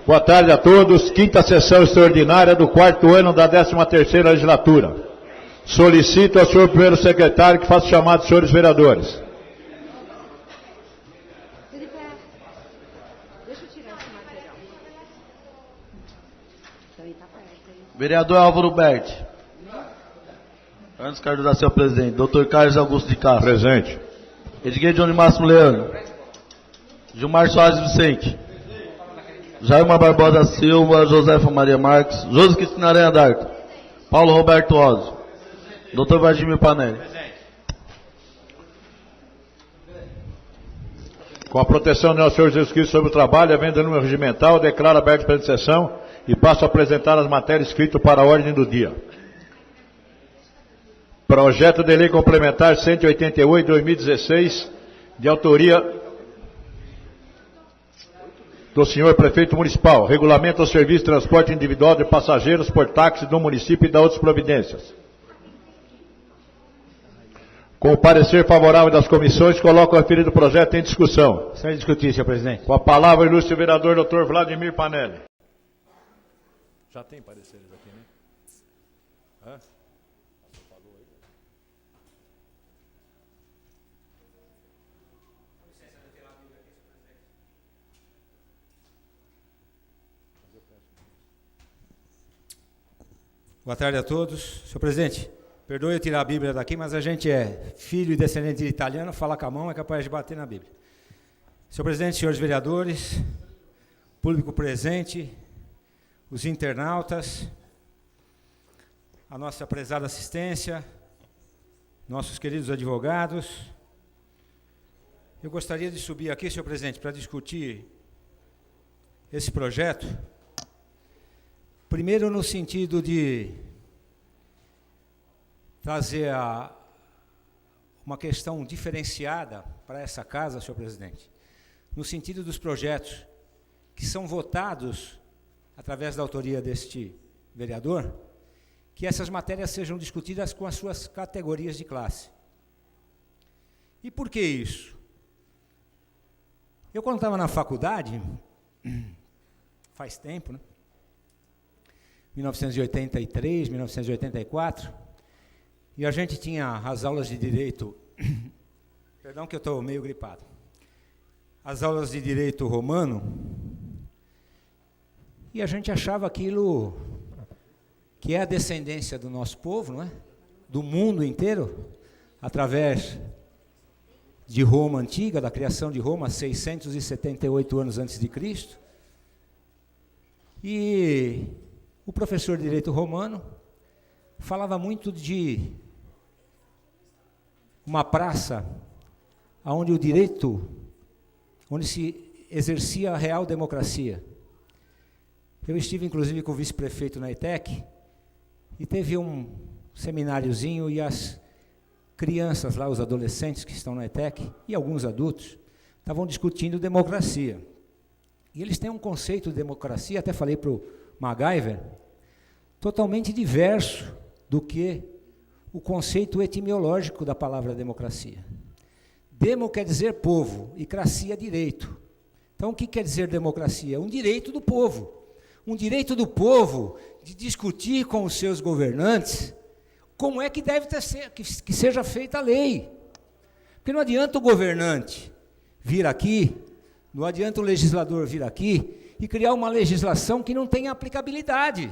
Boa tarde a todos. Quinta sessão extraordinária do quarto ano da 13ª legislatura. Solicito ao senhor primeiro secretário que faça o chamado dos senhores vereadores. Vereador Álvaro Berti. Antes quero dar seu presidente. Dr. Carlos Augusto de Castro. Presente. Edgar Johnny Máximo Leandro. Gilmar Soares Vicente. Jairma Barbosa Silva, Josefa Maria Marques, José Cristina Aranha D'Arco, Paulo Roberto Ósio, Dr. Vladimir Panelli. Com a proteção do nosso Senhor Jesus Cristo sobre o trabalho, havendo número regimental, declaro aberta a presente sessão e passo a apresentar as matérias escritas para a ordem do dia. Projeto de Lei Complementar 188/2016, de autoria do senhor Prefeito Municipal, regulamenta o serviço de transporte individual de passageiros por táxi do município e da outras providências. Com o parecer favorável das comissões, coloco o referido projeto em discussão. Sem discutir, senhor presidente. Com a palavra, o ilustre vereador Dr. Vladimir Panelli. Já tem pareceres aqui, né? Hã? Boa tarde a todos. Senhor presidente, perdoe eu tirar a Bíblia daqui, mas a gente é filho e descendente de italiano, falar com a mão é capaz de bater na Bíblia. Senhor presidente, senhores vereadores, público presente, os internautas, a nossa prezada assistência, nossos queridos advogados, eu gostaria de subir aqui, senhor presidente, para discutir esse projeto. Primeiro, no sentido de trazer uma questão diferenciada para essa casa, senhor presidente, no sentido dos projetos que são votados através da autoria deste vereador, que essas matérias sejam discutidas com as suas categorias de classe. E por que isso? Eu, quando estava na faculdade, faz tempo, né? 1983, 1984, e a gente tinha as aulas de direito, perdão que eu estou meio gripado, as aulas de direito romano, e a gente achava aquilo que é a descendência do nosso povo, não é? Do mundo inteiro, através de Roma antiga, da criação de Roma, 678 anos antes de Cristo, e o professor de direito romano falava muito de uma praça onde o direito, onde se exercia a real democracia. Eu estive, inclusive, com o vice-prefeito na ETEC, e teve um semináriozinho, e as crianças lá, os adolescentes que estão na ETEC, e alguns adultos, estavam discutindo democracia. E eles têm um conceito de democracia, até falei para o MacGyver, totalmente diverso do que o conceito etimológico da palavra democracia. Demo quer dizer povo, e cracia direito. Então, o que quer dizer democracia? Um direito do povo. Um direito do povo de discutir com os seus governantes como é que deve que seja feita a lei. Porque não adianta o governante vir aqui, não adianta o legislador vir aqui e criar uma legislação que não tenha aplicabilidade.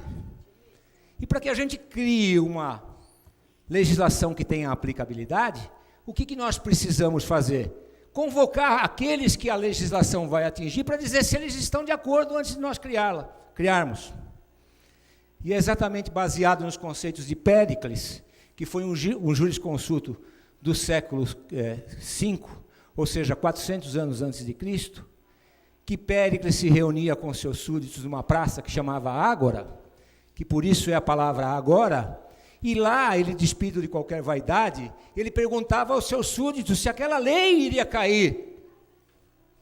E para que a gente crie uma legislação que tenha aplicabilidade, o que nós precisamos fazer? Convocar aqueles que a legislação vai atingir para dizer se eles estão de acordo antes de nós criarmos. E é exatamente baseado nos conceitos de Péricles, que foi um jurisconsulto do século V, ou seja, 400 anos antes de Cristo, que Péricles se reunia com seus súditos numa praça que chamava Ágora, que por isso é a palavra agora, e lá ele, despido de qualquer vaidade, ele perguntava aos seus súditos se aquela lei iria cair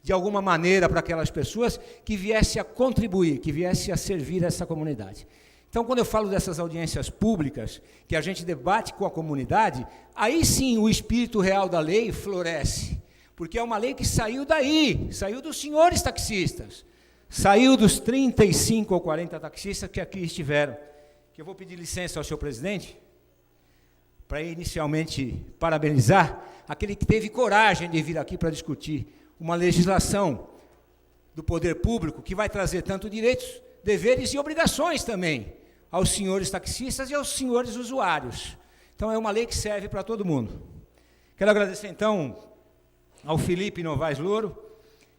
de alguma maneira para aquelas pessoas que viesse a contribuir, que viesse a servir essa comunidade. Então, quando eu falo dessas audiências públicas, que a gente debate com a comunidade, aí sim o espírito real da lei floresce. Porque é uma lei que saiu daí, saiu dos senhores taxistas, saiu dos 35 ou 40 taxistas que aqui estiveram, que eu vou pedir licença ao senhor presidente, para inicialmente parabenizar aquele que teve coragem de vir aqui para discutir uma legislação do poder público que vai trazer tanto direitos, deveres e obrigações também aos senhores taxistas e aos senhores usuários. Então, é uma lei que serve para todo mundo. Quero agradecer, então, ao Felipe Novaes Louro,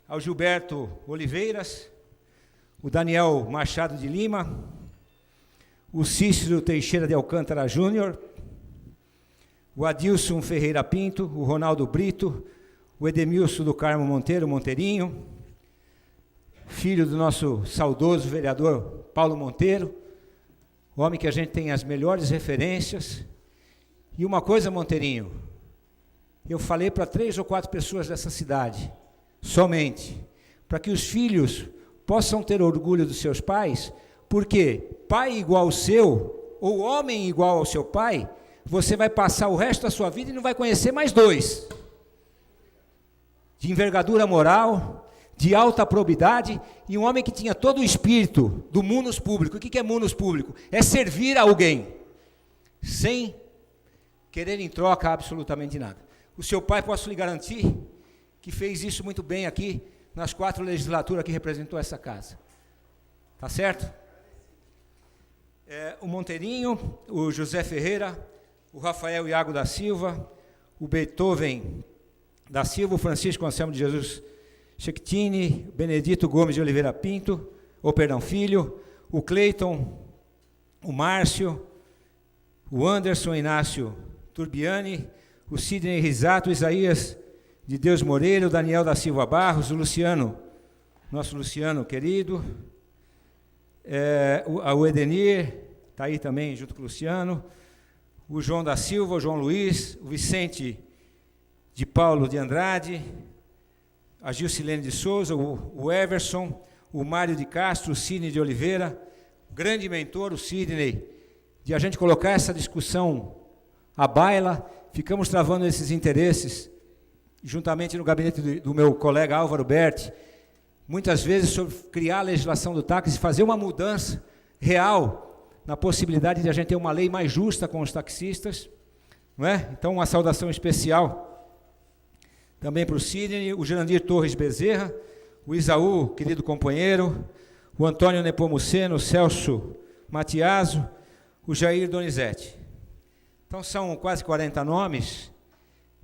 ao Gilberto Oliveiras, o Daniel Machado de Lima, o Cícero Teixeira de Alcântara Júnior, o Adilson Ferreira Pinto, o Ronaldo Brito, o Edemilson do Carmo Monteiro, Monteirinho, filho do nosso saudoso vereador Paulo Monteiro, o homem que a gente tem as melhores referências. E uma coisa, Monteirinho, eu falei para 3 ou 4 pessoas dessa cidade, somente, para que os filhos possam ter orgulho dos seus pais, porque pai igual ao seu, ou homem igual ao seu pai, você vai passar o resto da sua vida e não vai conhecer mais 2. De envergadura moral, de alta probidade, e um homem que tinha todo o espírito do munus público. O que é munus público? É servir a alguém, sem querer em troca absolutamente nada. O seu pai, posso lhe garantir, que fez isso muito bem aqui, nas 4 legislaturas que representou essa casa. Tá certo? O Monteirinho, o José Ferreira, o Rafael Iago da Silva, o Beethoven da Silva, o Francisco Anselmo de Jesus Schettini, Benedito Gomes de Oliveira Pinto, Filho, o Cleiton, o Márcio, o Anderson Inácio Turbiani, o Sidney Risato, o Isaías de Deus Moreira, o Daniel da Silva Barros, o Luciano, nosso Luciano querido, o Edenir, está aí também junto com o Luciano, o João da Silva, o João Luiz, o Vicente de Paulo de Andrade, a Gilcilene de Souza, o Everson, o Mário de Castro, o Sidney de Oliveira, grande mentor, o Sidney, de a gente colocar essa discussão à baila. Ficamos travando esses interesses, juntamente no gabinete do meu colega Álvaro Berti, muitas vezes sobre criar a legislação do táxi, fazer uma mudança real na possibilidade de a gente ter uma lei mais justa com os taxistas, não é? Então, uma saudação especial também para o Sidney, o Jurandir Torres Bezerra, o Isaú, querido companheiro, o Antônio Nepomuceno, o Celso Matiaso, o Jair Donizete. Então, são quase 40 nomes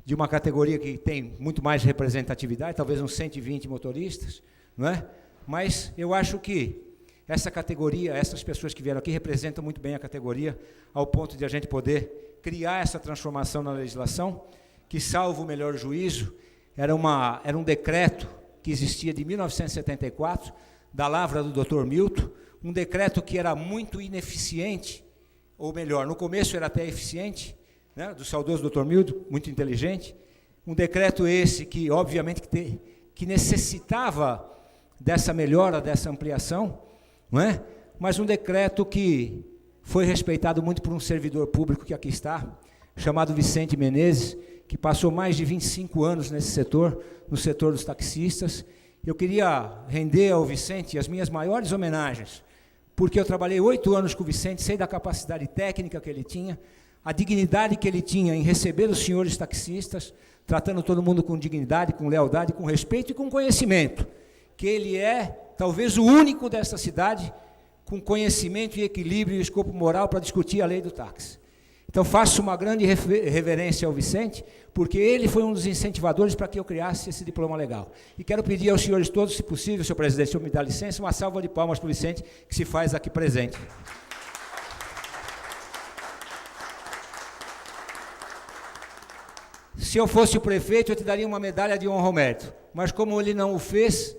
de uma categoria que tem muito mais representatividade, talvez uns 120 motoristas, não é? Mas eu acho que essa categoria, essas pessoas que vieram aqui representam muito bem a categoria, ao ponto de a gente poder criar essa transformação na legislação, que, salvo o melhor juízo, era um decreto que existia de 1974, da lavra do Dr. Milton, um decreto que era muito ineficiente, ou melhor, no começo era até eficiente, né, do saudoso Dr. Milton, muito inteligente, um decreto esse que, obviamente, que necessitava dessa melhora, dessa ampliação, não é? Mas um decreto que foi respeitado muito por um servidor público que aqui está, chamado Vicente Menezes, que passou mais de 25 anos nesse setor, no setor dos taxistas. Eu queria render ao Vicente as minhas maiores homenagens, porque eu trabalhei 8 anos com o Vicente, sei da capacidade técnica que ele tinha, a dignidade que ele tinha em receber os senhores taxistas, tratando todo mundo com dignidade, com lealdade, com respeito e com conhecimento, que ele é talvez o único dessa cidade com conhecimento e equilíbrio e escopo moral para discutir a lei do táxi. Então, faço uma grande reverência ao Vicente, porque ele foi um dos incentivadores para que eu criasse esse diploma legal. E quero pedir aos senhores todos, se possível, senhor presidente, se eu me dá licença, uma salva de palmas para o Vicente, que se faz aqui presente. Se eu fosse o prefeito, eu te daria uma medalha de honra ao mérito, mas como ele não o fez,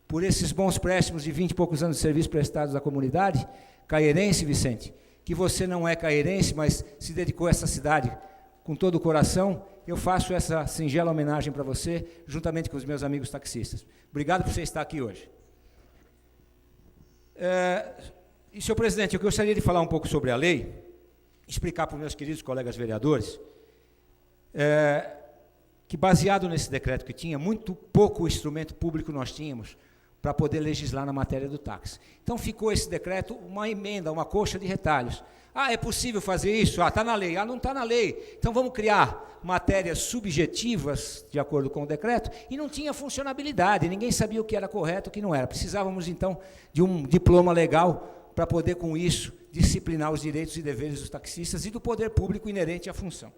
por esses bons préstimos de 20 e poucos anos de serviço prestados à comunidade caierense, Vicente, que você não é caierense, mas se dedicou a essa cidade com todo o coração, eu faço essa singela homenagem para você, juntamente com os meus amigos taxistas. Obrigado por você estar aqui hoje. E, senhor presidente, eu gostaria de falar um pouco sobre a lei, explicar para os meus queridos colegas vereadores, que baseado nesse decreto que tinha, muito pouco instrumento público nós tínhamos para poder legislar na matéria do táxi. Então ficou esse decreto uma emenda, uma coxa de retalhos. Ah, é possível fazer isso? Ah, está na lei. Ah, não está na lei. Então vamos criar matérias subjetivas, de acordo com o decreto, e não tinha funcionabilidade, ninguém sabia o que era correto e o que não era. Precisávamos, então, de um diploma legal para poder, com isso, disciplinar os direitos e deveres dos taxistas e do poder público inerente à função.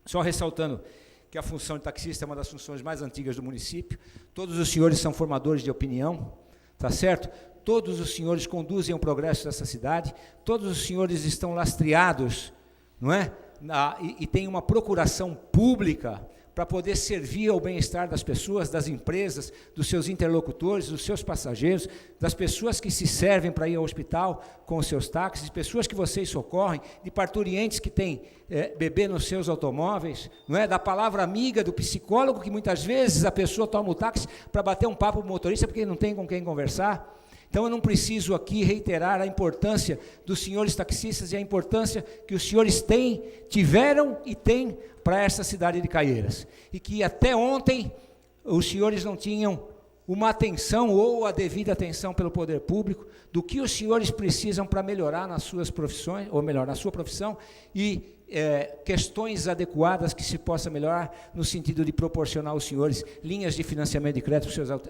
Só ressaltando que a função de taxista é uma das funções mais antigas do município, todos os senhores são formadores de opinião, tá certo? Todos os senhores conduzem o progresso dessa cidade, todos os senhores estão lastreados, não é? E tem uma procuração pública para poder servir ao bem-estar das pessoas, das empresas, dos seus interlocutores, dos seus passageiros, das pessoas que se servem para ir ao hospital com os seus táxis, pessoas que vocês socorrem, de parturientes que têm bebê nos seus automóveis, não é? Da palavra amiga do psicólogo, que muitas vezes a pessoa toma o táxi para bater um papo com o motorista porque não tem com quem conversar. Então eu não preciso aqui reiterar a importância dos senhores taxistas e a importância que os senhores tiveram e têm para essa cidade de Caieiras. E que até ontem os senhores não tinham uma atenção ou a devida atenção pelo poder público do que os senhores precisam para melhorar nas suas profissões, ou melhor, na sua profissão, e questões adequadas que se possa melhorar no sentido de proporcionar aos senhores linhas de financiamento de crédito para os seus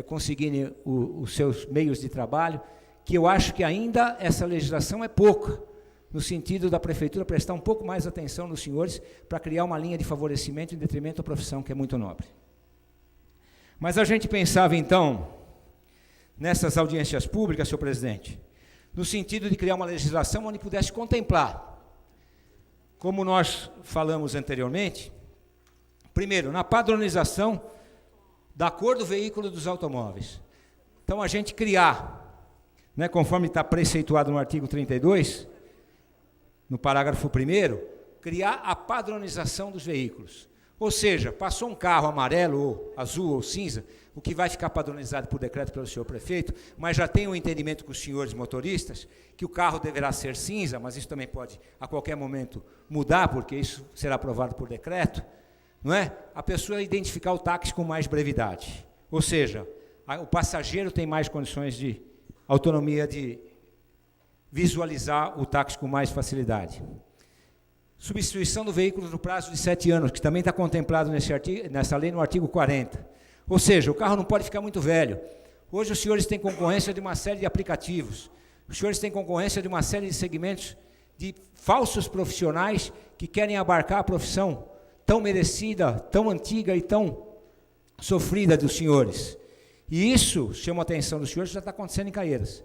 conseguirem os seus meios de trabalho, que eu acho que ainda essa legislação é pouca, no sentido da prefeitura prestar um pouco mais atenção nos senhores para criar uma linha de favorecimento em detrimento da profissão, que é muito nobre. Mas a gente pensava, então, nessas audiências públicas, senhor presidente, no sentido de criar uma legislação onde pudesse contemplar, como nós falamos anteriormente, primeiro, na padronização da cor do veículo dos automóveis. Então, a gente criar, né, conforme está preceituado no artigo 32, no parágrafo 1º, criar a padronização dos veículos. Ou seja, passou um carro amarelo, ou azul, ou cinza, o que vai ficar padronizado por decreto pelo senhor prefeito, mas já tem um entendimento com os senhores motoristas, que o carro deverá ser cinza, mas isso também pode, a qualquer momento, mudar, porque isso será aprovado por decreto, não é? A pessoa identificar o táxi com mais brevidade. Ou seja, o passageiro tem mais condições de autonomia de visualizar o táxi com mais facilidade. Substituição do veículo no prazo de 7 anos, que também está contemplado nessa lei no artigo 40. Ou seja, o carro não pode ficar muito velho. Hoje os senhores têm concorrência de uma série de aplicativos, os senhores têm concorrência de uma série de segmentos de falsos profissionais que querem abarcar a profissão tão merecida, tão antiga e tão sofrida dos senhores. E isso, chama a atenção dos senhores, já está acontecendo em Caieiras.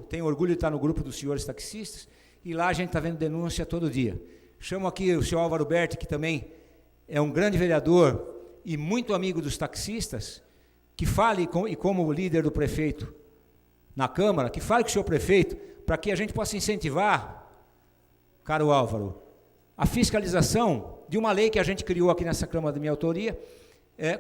Tenho orgulho de estar no grupo dos senhores taxistas, e lá a gente está vendo denúncia todo dia. Chamo aqui o senhor Álvaro Berti, que também é um grande vereador e muito amigo dos taxistas, que fale, e como líder do prefeito na Câmara, que fale com o senhor prefeito, para que a gente possa incentivar, caro Álvaro, a fiscalização de uma lei que a gente criou aqui nessa Câmara de minha autoria,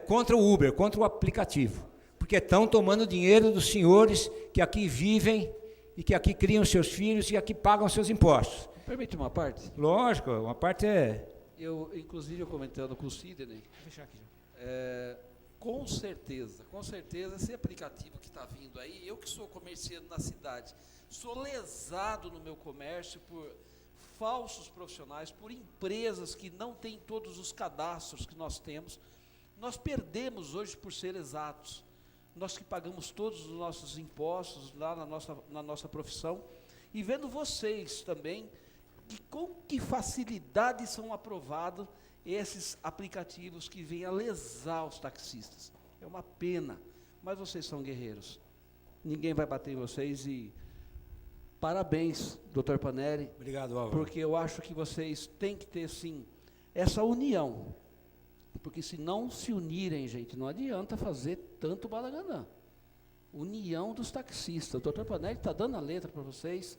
contra o Uber, contra o aplicativo, porque estão tomando dinheiro dos senhores que aqui vivem e que aqui criam seus filhos e aqui pagam seus impostos. Permite uma parte? Lógico, uma parte é... Inclusive, eu comentando com o Sidney, Vou fechar aqui. com certeza, esse aplicativo que está vindo aí, eu que sou comerciante na cidade, sou lesado no meu comércio por falsos profissionais, por empresas que não têm todos os cadastros que nós temos. Nós perdemos hoje por ser exatos. Nós que pagamos todos os nossos impostos lá na nossa profissão, e vendo vocês também, com que facilidade são aprovados esses aplicativos que vêm a lesar os taxistas. É uma pena, mas vocês são guerreiros. Ninguém vai bater em vocês e parabéns, Dr. Paneri. Obrigado, Álvaro. Porque eu acho que vocês têm que ter, sim, essa união. Porque se não se unirem, gente, não adianta fazer tanto balaganã. União dos taxistas. O Dr. Paneri está dando a letra para vocês.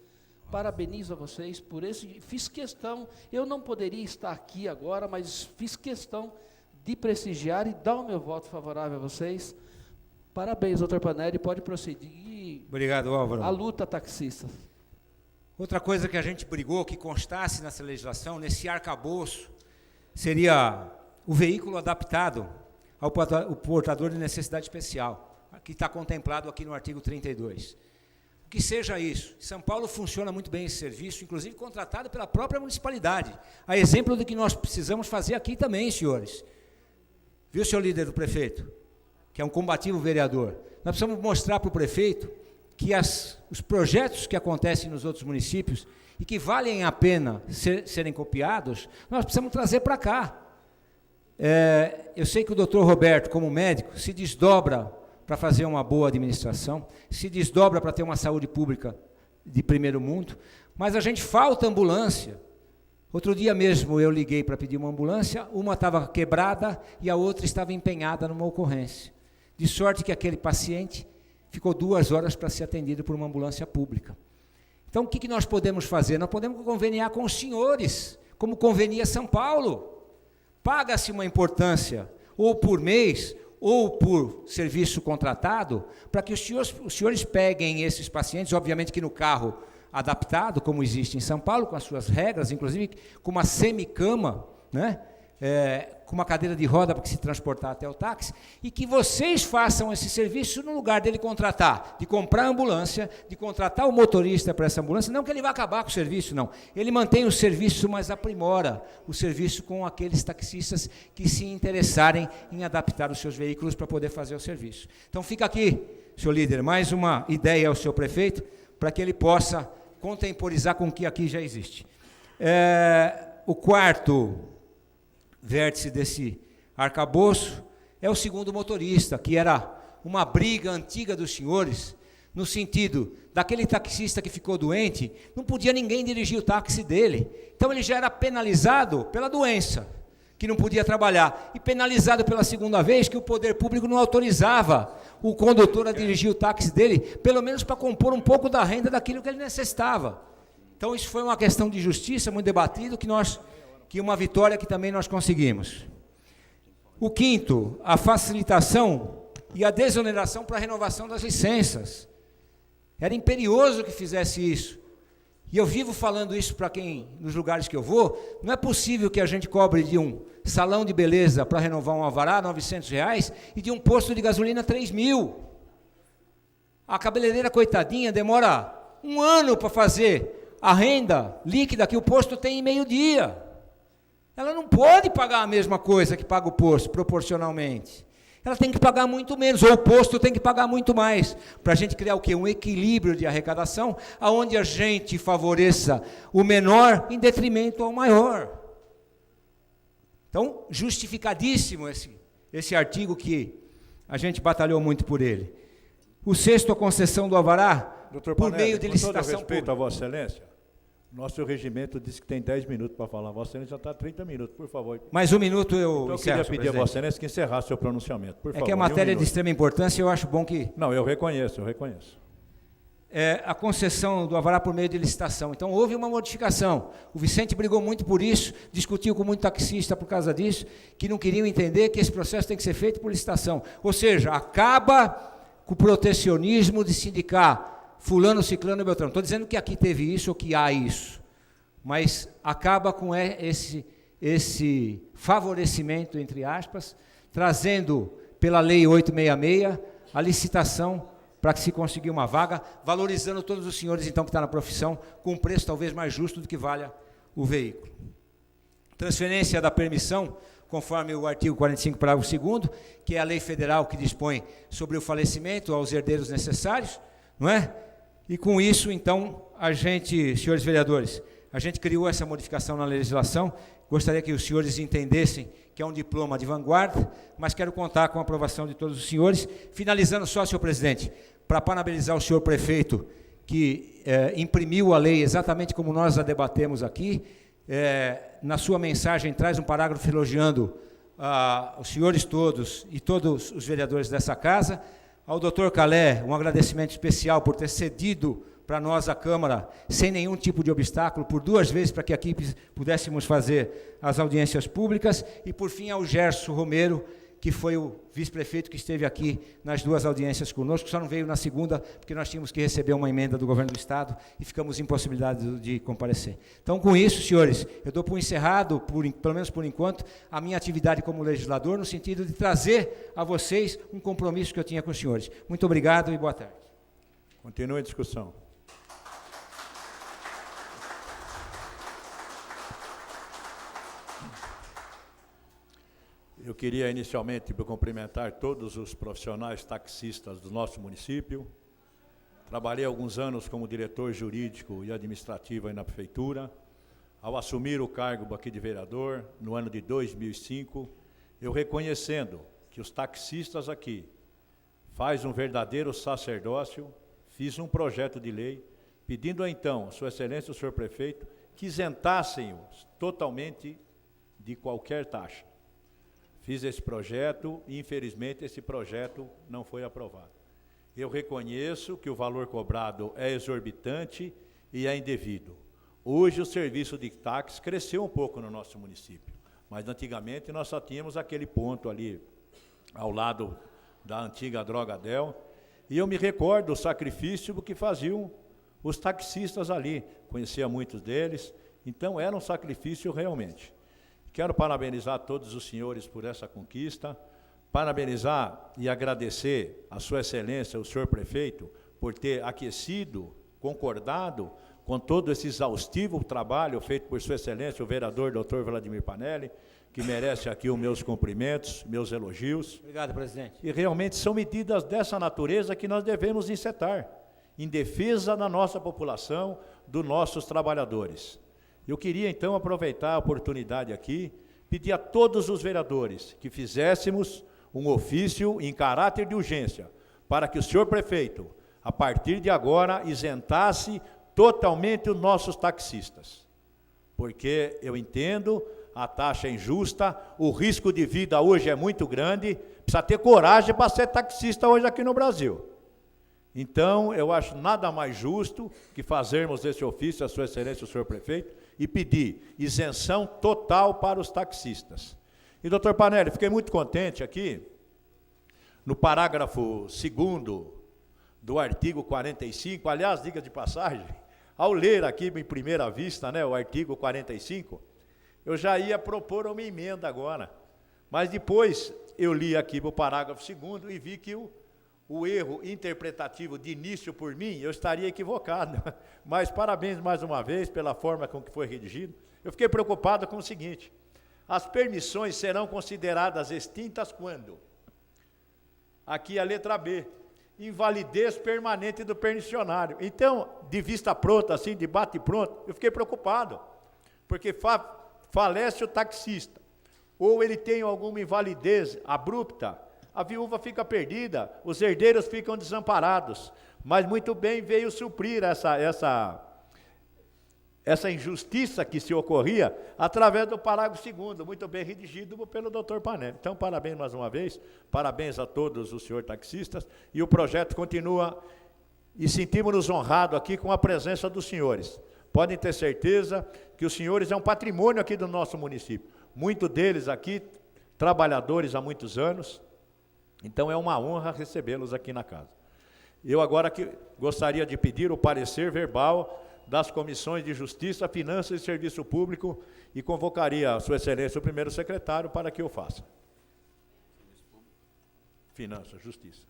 Parabenizo a vocês por esse. Fiz questão, eu não poderia estar aqui agora, mas fiz questão de prestigiar e dar o meu voto favorável a vocês. Parabéns, Dr. Paneri, pode prosseguir. Obrigado, Álvaro. A luta taxista. Outra coisa que a gente brigou, que constasse nessa legislação, nesse arcabouço, seria o veículo adaptado ao portador de necessidade especial. que está contemplado aqui no artigo 32. Que seja isso. São Paulo funciona muito bem esse serviço, inclusive contratado pela própria municipalidade. A exemplo do que nós precisamos fazer aqui também, senhores. Viu, senhor líder do prefeito? Que é um combativo vereador. Nós precisamos mostrar para o prefeito que os projetos que acontecem nos outros municípios e que valem a pena serem copiados, nós precisamos trazer para cá. Eu sei que o doutor Roberto, como médico, se desdobra para fazer uma boa administração, se desdobra para ter uma saúde pública de primeiro mundo, mas a gente falta ambulância. Outro dia mesmo eu liguei para pedir uma ambulância, uma estava quebrada e a outra estava empenhada numa ocorrência. De sorte que aquele paciente ficou 2 horas para ser atendido por uma ambulância pública. Então o que nós podemos fazer? Nós podemos conveniar com os senhores, como convenia São Paulo. Paga-se uma importância, ou por mês, ou por serviço contratado, para que os senhores peguem esses pacientes, obviamente que no carro adaptado, como existe em São Paulo, com as suas regras, inclusive com uma semicama, né? Com uma cadeira de roda para se transportar até o táxi, e que vocês façam esse serviço no lugar dele contratar, de comprar a ambulância, de contratar o motorista para essa ambulância, não que ele vá acabar com o serviço, não. Ele mantém o serviço, mas aprimora o serviço com aqueles taxistas que se interessarem em adaptar os seus veículos para poder fazer o serviço. Então fica aqui, senhor líder, mais uma ideia ao seu prefeito, para que ele possa contemporizar com o que aqui já existe. O quarto vértice desse arcabouço é o segundo motorista, que era uma briga antiga dos senhores, no sentido daquele taxista que ficou doente, não podia ninguém dirigir o táxi dele, então ele já era penalizado pela doença, que não podia trabalhar, e penalizado pela segunda vez, que o poder público não autorizava o condutor a dirigir o táxi dele, pelo menos para compor um pouco da renda daquilo que ele necessitava. Então isso foi uma questão de justiça, muito debatido, que uma vitória que também nós conseguimos. O quinto, a facilitação e a desoneração para a renovação das licenças. Era imperioso que fizesse isso. E eu vivo falando isso para quem, nos lugares que eu vou, não é possível que a gente cobre de um salão de beleza para renovar um alvará, R$900, e de um posto de gasolina, 3.000. A cabeleireira, coitadinha, demora 1 ano para fazer a renda líquida que o posto tem em meio-dia. Ela não pode pagar a mesma coisa que paga o posto, proporcionalmente. Ela tem que pagar muito menos, ou o posto tem que pagar muito mais, para a gente criar o quê? Um equilíbrio de arrecadação, onde a gente favoreça o menor em detrimento ao maior. Então, justificadíssimo esse artigo que a gente batalhou muito por ele. O sexto, a concessão do alvará, Doutor por Panelli, meio de licitação com todo respeito pública. a Vossa Excelência, nosso regimento diz que tem 10 minutos para falar. Vossa Excelência já está 30 minutos, por favor. Mais 1 minuto eu Então, eu encerro, queria senhor pedir a presidente. Vossa Excelência que encerrasse seu pronunciamento, por favor. É que a matéria é de extrema importância e eu acho bom que... Não, eu reconheço. A concessão do alvará por meio de licitação. Então, houve uma modificação. O Vicente brigou muito por isso, discutiu com muito taxista por causa disso, que não queriam entender que esse processo tem que ser feito por licitação. Ou seja, acaba com o protecionismo de sindicar fulano, ciclano e beltrano. Estou dizendo que aqui teve isso ou que há isso, mas acaba com esse favorecimento, entre aspas, trazendo pela Lei 866 a licitação para que se conseguir uma vaga, valorizando todos os senhores, então, que estão na profissão, com um preço talvez mais justo do que valha o veículo. Transferência da permissão, conforme o artigo 45, parágrafo 2º, que é a lei federal que dispõe sobre o falecimento aos herdeiros necessários, não é? E com isso, então, a gente, senhores vereadores, a gente criou essa modificação na legislação. Gostaria que os senhores entendessem que é um diploma de vanguarda, mas quero contar com a aprovação de todos os senhores. Finalizando só, senhor presidente, para parabenizar o senhor prefeito, que imprimiu a lei exatamente como nós a debatemos aqui. Na sua mensagem traz um parágrafo elogiando os senhores todos e todos os vereadores dessa casa. Ao doutor Calé, um agradecimento especial por ter cedido para nós a Câmara, sem nenhum tipo de obstáculo, por 2 vezes, para que aqui pudéssemos fazer as audiências públicas, e por fim ao Gerson Romero, que foi o vice-prefeito que esteve aqui nas 2 audiências conosco, só não veio na segunda, porque nós tínhamos que receber uma emenda do governo do Estado e ficamos impossibilitados de comparecer. Então, com isso, senhores, eu dou por encerrado, pelo menos por enquanto, a minha atividade como legislador, no sentido de trazer a vocês um compromisso que eu tinha com os senhores. Muito obrigado e boa tarde. Continue a discussão. Eu queria inicialmente cumprimentar todos os profissionais taxistas do nosso município. Trabalhei alguns anos como diretor jurídico e administrativo aí na prefeitura. Ao assumir o cargo aqui de vereador, no ano de 2005, eu reconhecendo que os taxistas aqui fazem um verdadeiro sacerdócio, fiz um projeto de lei, pedindo então, Sua Excelência, o senhor prefeito, que isentassem-os totalmente de qualquer taxa. Fiz esse projeto e, infelizmente, esse projeto não foi aprovado. Eu reconheço que o valor cobrado é exorbitante e é indevido. Hoje, o serviço de táxi cresceu um pouco no nosso município, mas antigamente nós só tínhamos aquele ponto ali, ao lado da antiga Drogadel, e eu me recordo do sacrifício que faziam os taxistas ali, conhecia muitos deles, então era um sacrifício realmente. Quero parabenizar todos os senhores por essa conquista, parabenizar e agradecer a Sua Excelência, o senhor prefeito, por ter aquecido, concordado com todo esse exaustivo trabalho feito por Sua Excelência, o vereador Dr. Vladimir Panelli, que merece aqui os meus cumprimentos, meus elogios. Obrigado, presidente. E realmente são medidas dessa natureza que nós devemos encetar, em defesa da nossa população, dos nossos trabalhadores. Eu queria, então, aproveitar a oportunidade aqui, pedir a todos os vereadores que fizéssemos um ofício em caráter de urgência, para que o senhor prefeito, a partir de agora, isentasse totalmente os nossos taxistas. Porque eu entendo, a taxa é injusta, o risco de vida hoje é muito grande, precisa ter coragem para ser taxista hoje aqui no Brasil. Então, eu acho nada mais justo que fazermos esse ofício, a Sua Excelência, o senhor prefeito, e pedir isenção total para os taxistas. E, doutor Panelli, fiquei muito contente aqui, no parágrafo 2º do artigo 45, aliás, diga de passagem, ao ler aqui em primeira vista, né, o artigo 45, eu já ia propor uma emenda agora, mas depois eu li aqui o parágrafo 2º e vi que o erro interpretativo de início por mim, eu estaria equivocado. Mas parabéns mais uma vez pela forma com que foi redigido. Eu fiquei preocupado com o seguinte: as permissões serão consideradas extintas quando? Aqui a letra B, invalidez permanente do permissionário. Então, de vista pronta, assim, de bate pronto, eu fiquei preocupado, porque falece o taxista, ou ele tem alguma invalidez abrupta, a viúva fica perdida, os herdeiros ficam desamparados, mas muito bem veio suprir essa injustiça que se ocorria através do parágrafo 2º, muito bem redigido pelo doutor Panelli. Então, parabéns mais uma vez, parabéns a todos os senhores taxistas, e o projeto continua, e sentimos-nos honrados aqui com a presença dos senhores. Podem ter certeza que os senhores é um patrimônio aqui do nosso município, muitos deles aqui, trabalhadores há muitos anos, então é uma honra recebê-los aqui na casa. Eu agora gostaria de pedir o parecer verbal das comissões de Justiça, Finanças e Serviço Público e convocaria a Sua Excelência o primeiro secretário para que eu faça. Finanças, Justiça.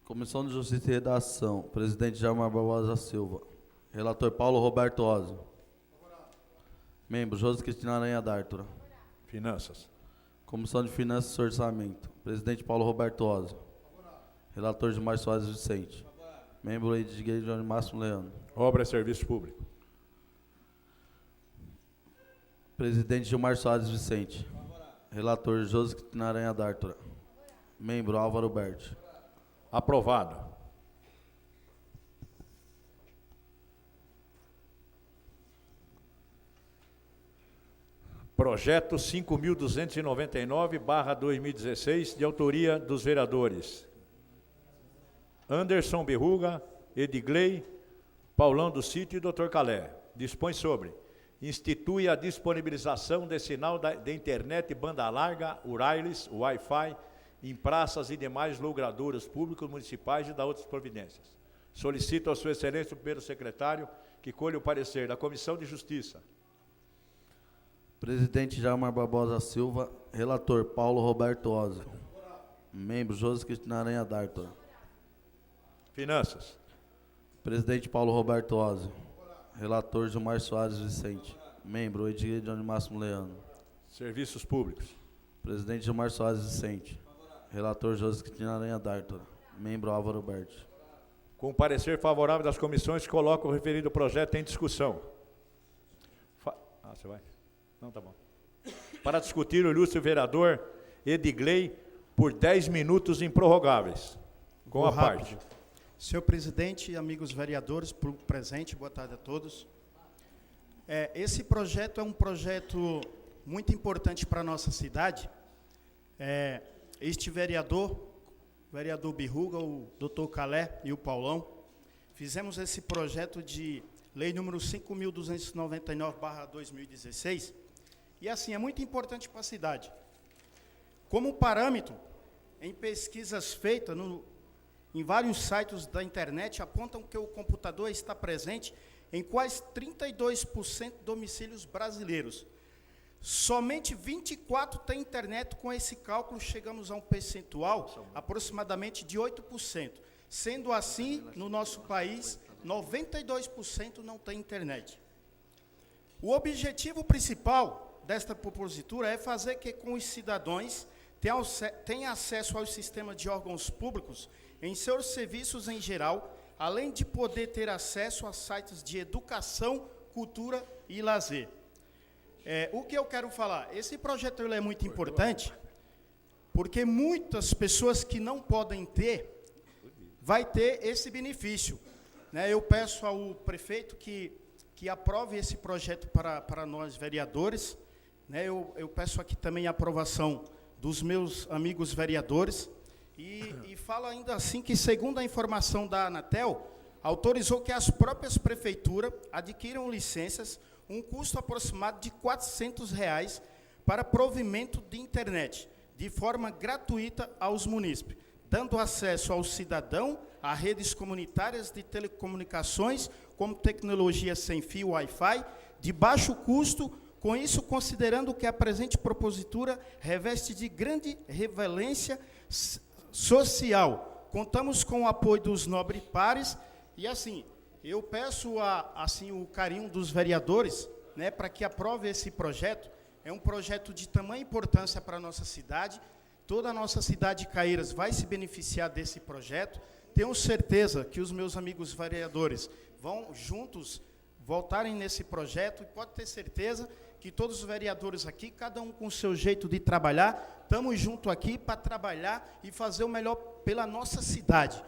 Comissão de Justiça e Redação, presidente Jair Barbosa Silva. Relator Paulo Roberto Ozio. Membro José Cristina Aranha D'Artura. Finanças. Comissão de Finanças e Orçamento, presidente Paulo Roberto Ozio. Relator Gilmar Soares Vicente. Membro Edgar Johnny Máximo Leandro. Obra e Serviço Público. Presidente Gilmar Soares Vicente. Relator José Cristina Aranha D'Artura. Membro Álvaro Berti. Aprovado. Projeto 5.299/2016, de autoria dos vereadores Anderson Berruga, Edgley, Paulão do Sítio e Dr. Calé. Dispõe sobre institui a disponibilização de sinal de internet banda larga, wireless, Wi-Fi, em praças e demais logradoras públicos municipais e da outras providências. Solicito a Sua Excelência, o primeiro secretário, que colhe o parecer da Comissão de Justiça. Presidente Jair Barbosa Silva. Relator Paulo Roberto Ozzy. Membro José Cristina Aranha D'Artor. Finanças. Presidente Paulo Roberto Ozzy. Relator Gilmar Soares Vicente. Membro Edir Johnny Máximo Leandro. Serviços Públicos. Presidente Gilmar Soares Vicente. Relator José Cristina Aranha D'Artor. Membro Álvaro Berti. Com o parecer favorável das comissões, coloco o referido projeto em discussão. Você vai? Não, tá bom. Para discutir, o ilustre vereador Edigley por 10 minutos improrrogáveis. Com a parte. Senhor presidente, amigos vereadores, público presente, boa tarde a todos. Esse projeto é um projeto muito importante para a nossa cidade. Este vereador Birruga, o doutor Calé e o Paulão, fizemos esse projeto de lei número 5.299/2016, e assim, é muito importante para a cidade. Como parâmetro, em pesquisas feitas em vários sites da internet, apontam que o computador está presente em quase 32% de domicílios brasileiros. Somente 24 têm internet. Com esse cálculo, chegamos a um percentual aproximadamente de 8%. Sendo assim, no nosso país, 92% não tem internet. O objetivo principal desta propositura é fazer com que os cidadãos tenham acesso ao sistema de órgãos públicos em seus serviços em geral, além de poder ter acesso a sites de educação, cultura e lazer. O que eu quero falar? Esse projeto ele é muito importante, porque muitas pessoas que não podem ter, vai ter esse benefício. Eu peço ao prefeito que aprove esse projeto para nós, vereadores. Eu peço aqui também a aprovação dos meus amigos vereadores. E falo ainda assim que, segundo a informação da Anatel, autorizou que as próprias prefeituras adquiram licenças, um custo aproximado de R$ 400 para provimento de internet, de forma gratuita aos munícipes, dando acesso ao cidadão a redes comunitárias de telecomunicações, como tecnologia sem fio Wi-Fi, de baixo custo. Com isso, considerando que a presente propositura reveste de grande relevância social, contamos com o apoio dos nobres pares, e assim, eu peço o carinho dos vereadores, para que aprove esse projeto. É um projeto de tamanha importância para a nossa cidade. Toda a nossa cidade de Caieiras vai se beneficiar desse projeto. Tenho certeza que os meus amigos vereadores vão juntos voltarem nesse projeto, e pode ter certeza que todos os vereadores aqui, cada um com o seu jeito de trabalhar, estamos juntos aqui para trabalhar e fazer o melhor pela nossa cidade.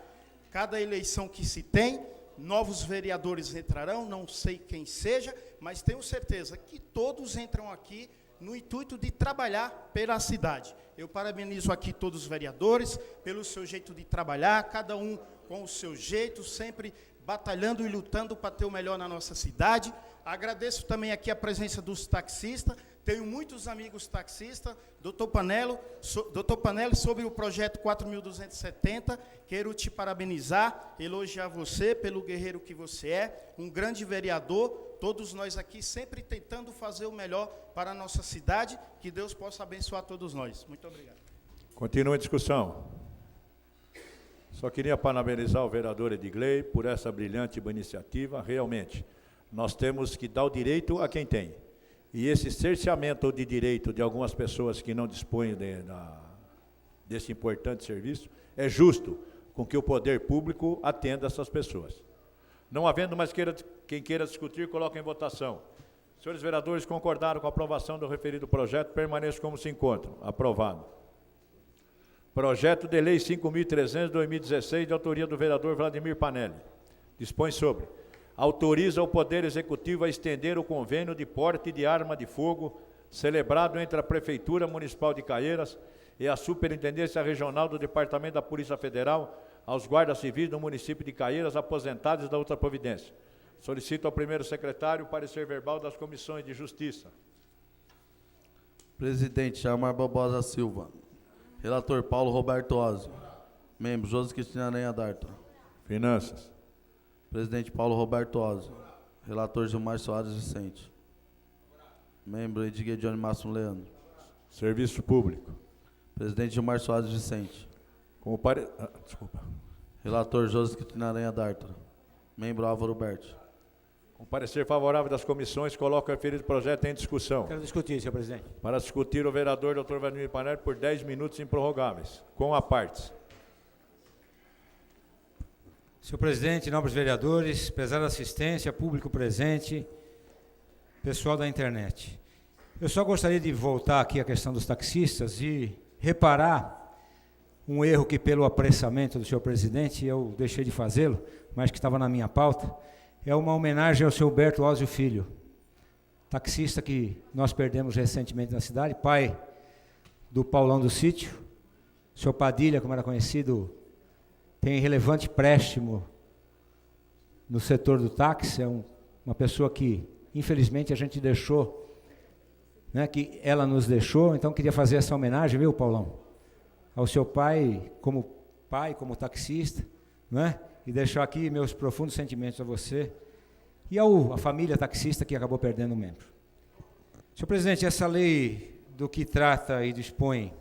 Cada eleição que se tem, novos vereadores entrarão, não sei quem seja, mas tenho certeza que todos entram aqui no intuito de trabalhar pela cidade. Eu parabenizo aqui todos os vereadores pelo seu jeito de trabalhar, cada um com o seu jeito, sempre batalhando e lutando para ter o melhor na nossa cidade. Agradeço também aqui a presença dos taxistas. Tenho muitos amigos taxistas. Doutor Panello, sobre o projeto 4.270, quero te parabenizar, elogiar você pelo guerreiro que você é, um grande vereador, todos nós aqui sempre tentando fazer o melhor para a nossa cidade, que Deus possa abençoar todos nós. Muito obrigado. Continua a discussão. Só queria parabenizar o vereador Edigley por essa brilhante iniciativa. Realmente, nós temos que dar o direito a quem tem. E esse cerceamento de direito de algumas pessoas que não dispõem desse importante serviço é justo com que o poder público atenda essas pessoas. Não havendo mais quem queira discutir, coloca em votação. Senhores vereadores concordaram com a aprovação do referido projeto, permaneçam como se encontram. Aprovado. Projeto de Lei 5.300, 2016, de autoria do vereador Vladimir Panelli. Dispõe sobre: autoriza o Poder Executivo a estender o convênio de porte de arma de fogo celebrado entre a Prefeitura Municipal de Caieiras e a Superintendência Regional do Departamento da Polícia Federal aos guardas civis do município de Caieiras aposentados da outra providência, Solicito ao primeiro secretário o parecer verbal das comissões de Justiça. Presidente, Jair Barbosa Silva. Relator, Paulo Roberto Ozio. Membro, José Cristina Aranha Darto. Finanças. Presidente, Paulo Roberto Ozio. Relator, Gilmar Soares Vicente. Membro, Edgar Johnny Máximo Leandro. Serviço Público. Presidente, Gilmar Soares Vicente. Desculpa. Relator, José Cristina Aranha Darto. Membro, Álvaro Berti. Com parecer favorável das comissões, coloco o referido projeto em discussão. Quero discutir, senhor presidente. Para discutir, o vereador Dr. Vladimir Panelli por 10 minutos improrrogáveis, com a partes. Senhor presidente, nobres vereadores, prezada assistência, público presente, pessoal da internet. Eu só gostaria de voltar aqui à questão dos taxistas e reparar um erro que, pelo apressamento do senhor presidente, eu deixei de fazê-lo, mas que estava na minha pauta. É uma homenagem ao seu Berto Ozio Filho, taxista que nós perdemos recentemente na cidade, pai do Paulão do Sítio. O senhor Padilha, como era conhecido, tem relevante préstimo no setor do táxi, é uma pessoa que, infelizmente, a gente deixou, né, que ela nos deixou, então queria fazer essa homenagem, viu, Paulão, ao seu pai, como taxista, né, e deixar aqui meus profundos sentimentos a você e à família taxista que acabou perdendo um membro. Senhor presidente, essa lei do que trata e dispõe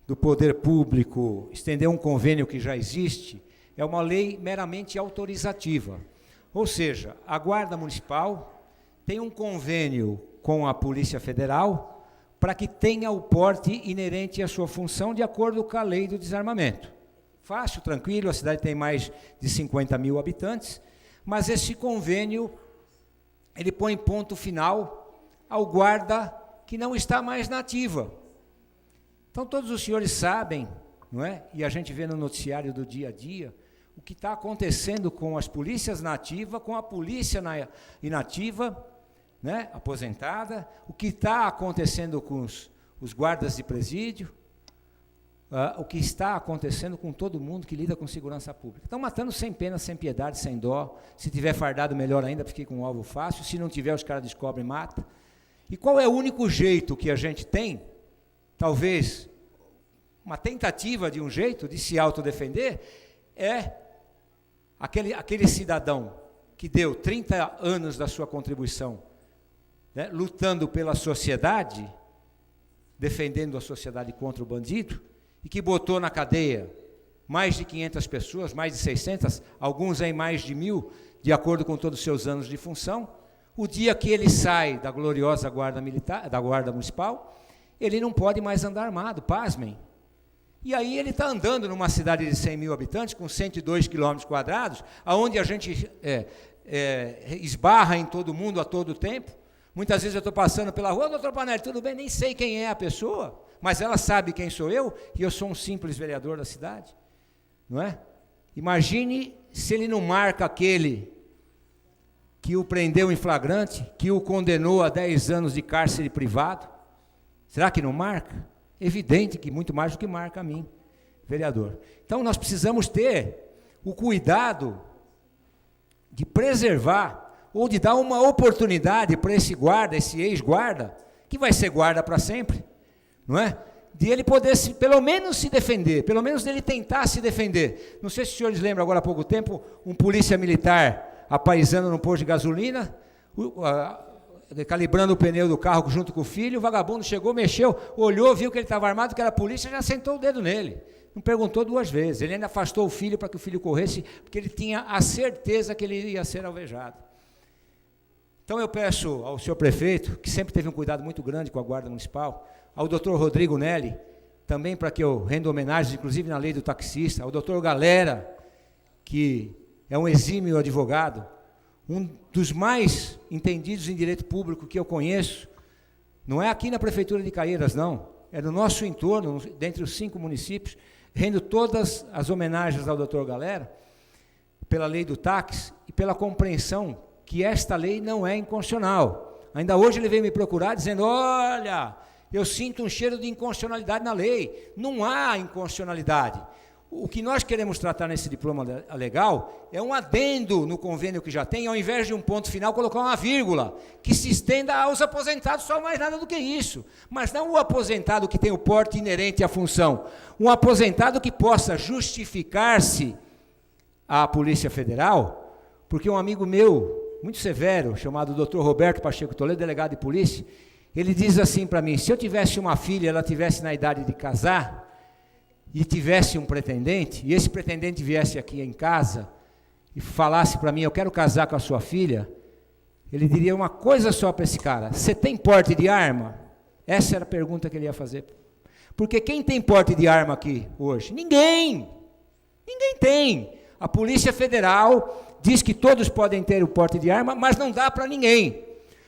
do poder público estender um convênio que já existe, é uma lei meramente autorizativa. Ou seja, a Guarda Municipal tem um convênio com a Polícia Federal para que tenha o porte inerente à sua função de acordo com a lei do desarmamento. Fácil, tranquilo, a cidade tem mais de 50 mil habitantes, mas esse convênio, ele põe ponto final ao guarda que não está mais na ativa. Então, todos os senhores sabem, não é? E a gente vê no noticiário do dia a dia, o que está acontecendo com as polícias na ativa, com a polícia inativa, né? Aposentada, o que está acontecendo com os guardas de presídio, o que está acontecendo com todo mundo que lida com segurança pública. Estão matando sem pena, sem piedade, sem dó. Se tiver fardado, melhor ainda, porque fica um alvo fácil. Se não tiver, os caras descobrem e matam. E qual é o único jeito que a gente tem, talvez, uma tentativa de um jeito de se autodefender, é aquele cidadão que deu 30 anos da sua contribuição, né, lutando pela sociedade, defendendo a sociedade contra o bandido, e que botou na cadeia mais de 500 pessoas, mais de 600, alguns em mais de 1.000, de acordo com todos os seus anos de função. O dia que ele sai da gloriosa guarda militar, da guarda municipal, ele não pode mais andar armado, pasmem. E aí ele está andando numa cidade de 100 mil habitantes, com 102 quilômetros quadrados, onde a gente esbarra em todo mundo a todo tempo. Muitas vezes eu estou passando pela rua, doutor Panelli, tudo bem, nem sei quem é a pessoa, mas ela sabe quem sou eu, e eu sou um simples vereador da cidade, não é? Imagine se ele não marca aquele que o prendeu em flagrante, que o condenou a 10 anos de cárcere privado. Será que não marca? Evidente que muito mais do que marca a mim, vereador. Então nós precisamos ter o cuidado de preservar ou de dar uma oportunidade para esse guarda, esse ex-guarda, que vai ser guarda para sempre, não é? De ele poder, pelo menos, se defender, pelo menos dele tentar se defender. Não sei se os senhores lembram, agora há pouco tempo, um polícia militar apaisando num posto de gasolina, calibrando o pneu do carro junto com o filho, o vagabundo chegou, mexeu, olhou, viu que ele estava armado, que era polícia, já sentou o dedo nele. Não perguntou 2 vezes, ele ainda afastou o filho para que o filho corresse, porque ele tinha a certeza que ele ia ser alvejado. Então eu peço ao senhor prefeito, que sempre teve um cuidado muito grande com a Guarda Municipal, ao doutor Rodrigo Nelly, também para que eu renda homenagens, inclusive na lei do taxista, ao doutor Galera, que é um exímio advogado, um dos mais entendidos em direito público que eu conheço, não é aqui na Prefeitura de Caieiras, não, é no nosso entorno, dentre os 5 municípios, rendo todas as homenagens ao doutor Galera, pela lei do táxi e pela compreensão que esta lei não é inconstitucional. Ainda hoje ele veio me procurar dizendo, olha, eu sinto um cheiro de inconstitucionalidade na lei. Não há inconstitucionalidade. O que nós queremos tratar nesse diploma legal é um adendo no convênio que já tem, ao invés de um ponto final, colocar uma vírgula, que se estenda aos aposentados, só mais nada do que isso. Mas não o aposentado que tem o porte inerente à função, um aposentado que possa justificar-se à Polícia Federal, porque um amigo meu, muito severo, chamado Dr. Roberto Pacheco Toledo, delegado de polícia, ele diz assim para mim: se eu tivesse uma filha, ela tivesse na idade de casar, e tivesse um pretendente, e esse pretendente viesse aqui em casa e falasse para mim: eu quero casar com a sua filha, ele diria uma coisa só para esse cara: você tem porte de arma? Essa era a pergunta que ele ia fazer. Porque quem tem porte de arma aqui hoje? Ninguém tem. A Polícia Federal diz que todos podem ter o porte de arma, mas não dá para ninguém,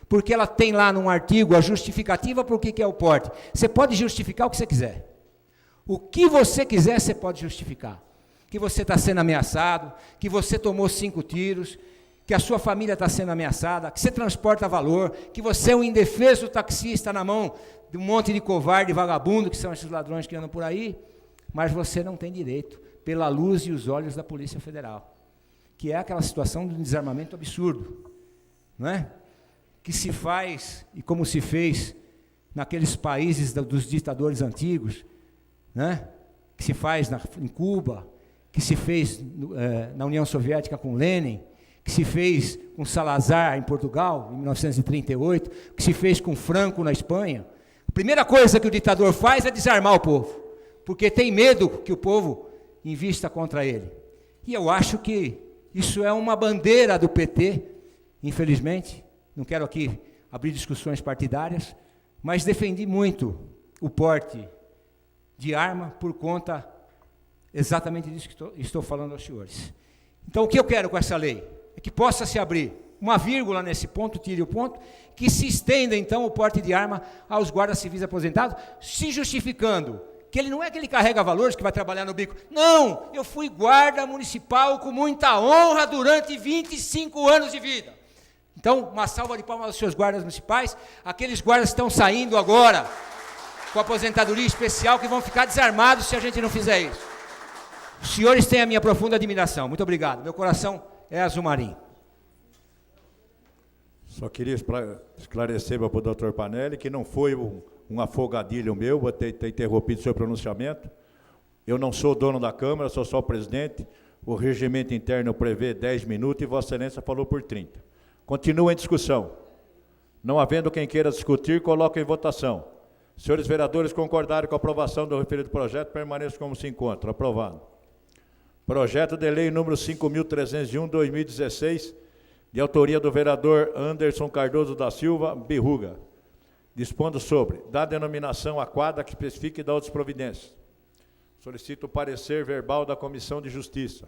porque ela tem lá num artigo a justificativa por que é o porte. Você pode justificar o que você quiser. O que você quiser, você pode justificar. Que você está sendo ameaçado, que você tomou 5 tiros, que a sua família está sendo ameaçada, que você transporta valor, que você é um indefeso taxista na mão de um monte de covarde e vagabundo, que são esses ladrões que andam por aí, mas você não tem direito, pela luz e os olhos da Polícia Federal, que é aquela situação de um desarmamento absurdo, não é? Que se faz, e como se fez naqueles países dos ditadores antigos, né? Que se faz em Cuba, que se fez na União Soviética com Lenin, que se fez com Salazar em Portugal, em 1938, que se fez com Franco na Espanha. A primeira coisa que o ditador faz é desarmar o povo, porque tem medo que o povo invista contra ele. E eu acho que isso é uma bandeira do PT, infelizmente. Não quero aqui abrir discussões partidárias, mas defendi muito o porte de arma por conta exatamente disso que estou falando aos senhores. Então, o que eu quero com essa lei? É que possa se abrir uma vírgula nesse ponto, tire o ponto, que se estenda, então, o porte de arma aos guardas civis aposentados, se justificando que ele não é que ele carrega valores, que vai trabalhar no bico. Não, eu fui guarda municipal com muita honra durante 25 anos de vida. Então, uma salva de palmas aos seus guardas municipais, aqueles guardas que estão saindo agora com aposentadoria especial, que vão ficar desarmados se a gente não fizer isso. Os senhores têm a minha profunda admiração. Muito obrigado. Meu coração é azul marinho. Só queria esclarecer para o doutor Panelli que não foi um afogadilho meu, vou ter interrompido o seu pronunciamento. Eu não sou dono da Câmara, sou só o presidente. O regimento interno prevê 10 minutos e Vossa Excelência falou por 30. Continua em discussão. Não havendo quem queira discutir, coloco em votação. Senhores vereadores concordaram com a aprovação do referido projeto, permaneçam como se encontra. Aprovado. Projeto de lei número 5.301/2016, de autoria do vereador Anderson Cardoso da Silva Birruga, dispondo sobre da denominação à quadra que especifique e da outras providências. Solicito o parecer verbal da Comissão de Justiça.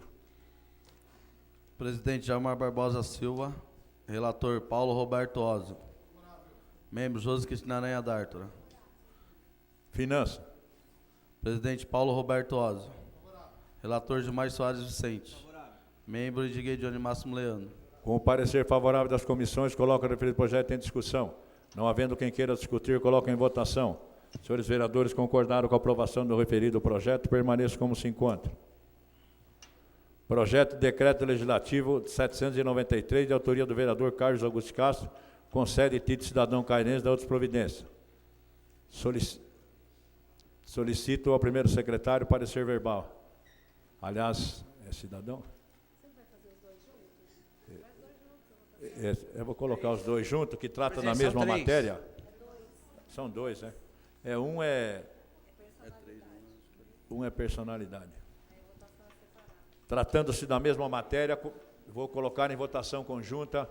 Presidente Jailmar Barbosa Silva. Relator Paulo Roberto Ósio. Membro José Cristina Aranha D'Artora. Finanças. Presidente Paulo Roberto Ósio. Relator Gilmar Soares Vicente. Membro Ediguei Johnny Máximo Leandro. Com o parecer favorável das comissões, coloco o referido projeto em discussão. Não havendo quem queira discutir, coloco em votação. Senhores vereadores concordaram com a aprovação do referido projeto, permaneçam como se encontra. Projeto de Decreto Legislativo 793, de autoria do vereador Carlos Augusto Castro, concede título de cidadão cairense da outras providências. Solicito ao primeiro secretário parecer verbal. Aliás, é cidadão? Eu vou colocar os dois juntos, que tratam da mesma matéria. São dois, né? Um é personalidade. Tratando-se da mesma matéria, vou colocar em votação conjunta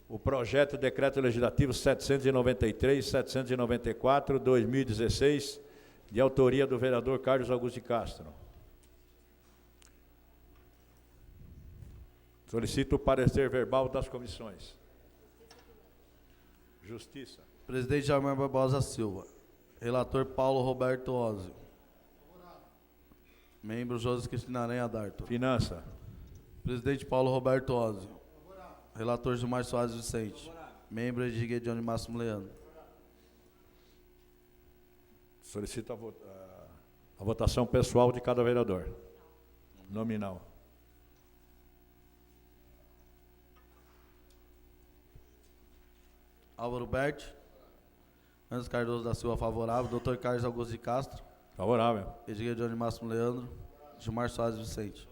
o projeto de decreto legislativo 793, 794, 2016, de autoria do vereador Carlos Augusto de Castro. Solicito o parecer verbal das comissões. Justiça. Presidente Jailmar Barbosa Silva. Relator Paulo Roberto Ósio. Membro José Cristina Aranha D'Artora. Finança. Presidente Paulo Roberto Ósio. Relator Gilmar Soares Vicente. Membro Ediguei Johnny Máximo Leandro. Solicito a votação pessoal de cada vereador. Nominal. Álvaro Berti. Anderson Cardoso da Silva, favorável. Dr. Carlos Augusto de Castro. Favorável. Edgar Johnny Máximo Leandro. Gilmar Soares Vicente.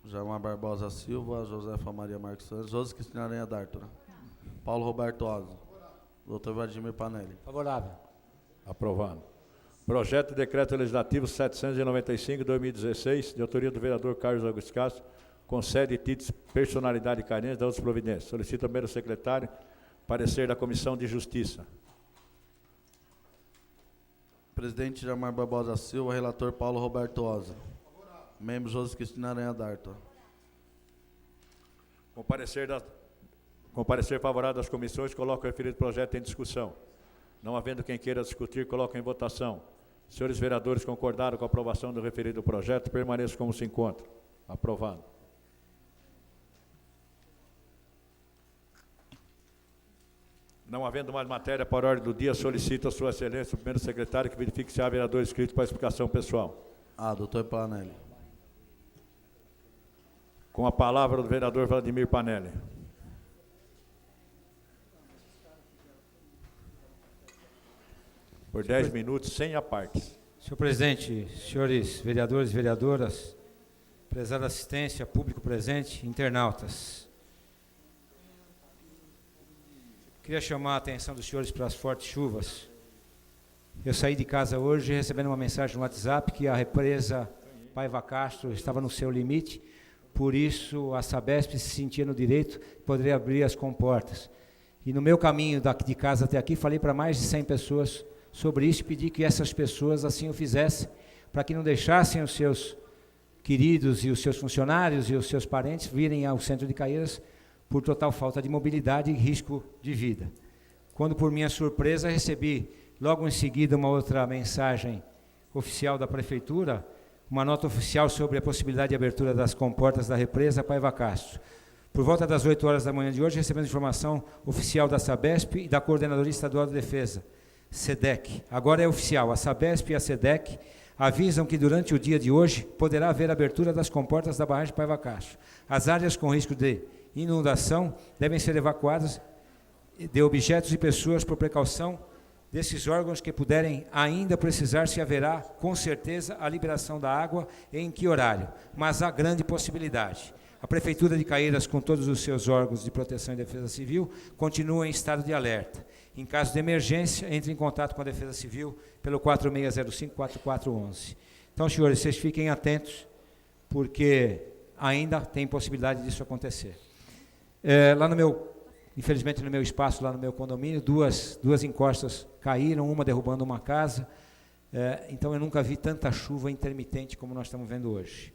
Jair Barbosa Silva. Josefa Maria Marques Santos. José Cristina Aranha D'Artora. Paulo Roberto Oso. Dr. Vladimir Panelli. Favorável. Aprovado. Projeto de Decreto Legislativo 795/2016, de autoria do vereador Carlos Augusto Castro, concede títulos personalidade carente da outras providências. Solicita ao primeiro secretário parecer da Comissão de Justiça. Presidente Jair Barbosa Silva. Relator Paulo Roberto Oso. Membro José Cristina Aranha D'Artora. Com parecer favorável das comissões, coloco o referido projeto em discussão. Não havendo quem queira discutir, coloco em votação. Senhores vereadores concordaram com a aprovação do referido projeto, permaneça como se encontra. Aprovado. Não havendo mais matéria para a ordem do dia, solicito a Sua Excelência, o primeiro secretário, que verifique se há vereador inscrito para explicação pessoal. Dr. Panelli. Com a palavra do vereador Vladimir Panelli. Por 10 minutos, sem apartes. Senhor presidente, senhores vereadores e vereadoras, prezada assistência, público presente, internautas. Queria chamar a atenção dos senhores para as fortes chuvas. Eu saí de casa hoje recebendo uma mensagem no WhatsApp que a represa Paiva Castro estava no seu limite, por isso a Sabesp se sentia no direito de poder abrir as comportas. E no meu caminho de casa até aqui, falei para mais de 100 pessoas sobre isso e pedi que essas pessoas assim o fizessem, para que não deixassem os seus queridos e os seus funcionários e os seus parentes virem ao centro de Caieiras por total falta de mobilidade e risco de vida. Quando, por minha surpresa, recebi logo em seguida uma outra mensagem oficial da Prefeitura, uma nota oficial sobre a possibilidade de abertura das comportas da represa Paiva Castro. Por volta das 8 horas da manhã de hoje, recebemos informação oficial da Sabesp e da Coordenadoria Estadual de Defesa, SEDEC. Agora é oficial, a Sabesp e a SEDEC avisam que durante o dia de hoje poderá haver abertura das comportas da barragem Paiva Castro. As áreas com risco de inundação devem ser evacuadas de objetos e pessoas por precaução desses órgãos que puderem ainda precisar, se haverá com certeza a liberação da água e em que horário, mas há grande possibilidade. A Prefeitura de Caieiras, com todos os seus órgãos de proteção e defesa civil, continua em estado de alerta. Em caso de emergência, entre em contato com a Defesa Civil pelo 4605-4411. Então, senhores, vocês fiquem atentos, porque ainda tem possibilidade disso acontecer. Infelizmente, no meu espaço, lá no meu condomínio, duas encostas caíram, uma derrubando uma casa. Então, eu nunca vi tanta chuva intermitente como nós estamos vendo hoje.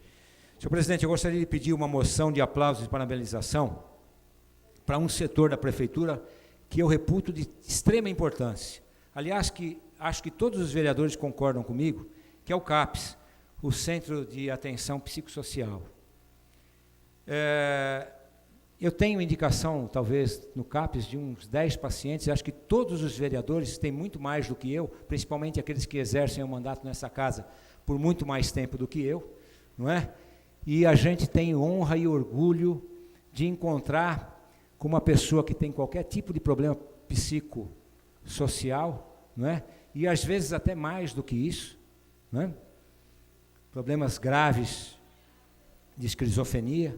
Senhor presidente, eu gostaria de pedir uma moção de aplausos e parabenização para um setor da Prefeitura que eu reputo de extrema importância. Aliás, acho que todos os vereadores concordam comigo, que é o CAPS, o Centro de Atenção Psicossocial. Eu tenho indicação, talvez, no CAPS, de uns 10 pacientes. Acho que todos os vereadores têm muito mais do que eu, principalmente aqueles que exercem o mandato nessa casa por muito mais tempo do que eu, não é? E a gente tem honra e orgulho de encontrar com uma pessoa que tem qualquer tipo de problema psicossocial, não é? E às vezes até mais do que isso, não é? Problemas graves de esquizofrenia,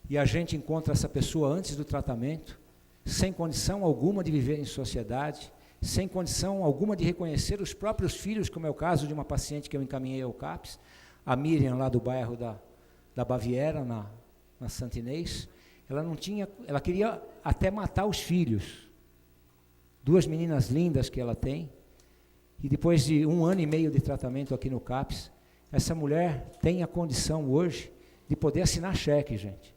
e a gente encontra essa pessoa antes do tratamento, sem condição alguma de viver em sociedade, sem condição alguma de reconhecer os próprios filhos, como é o caso de uma paciente que eu encaminhei ao CAPS, a Miriam, lá do bairro da Baviera, na Santa Inês. Ela queria até matar os filhos. 2 meninas lindas que ela tem, e depois de 1 ano e meio de tratamento aqui no CAPS, essa mulher tem a condição hoje de poder assinar cheque, gente.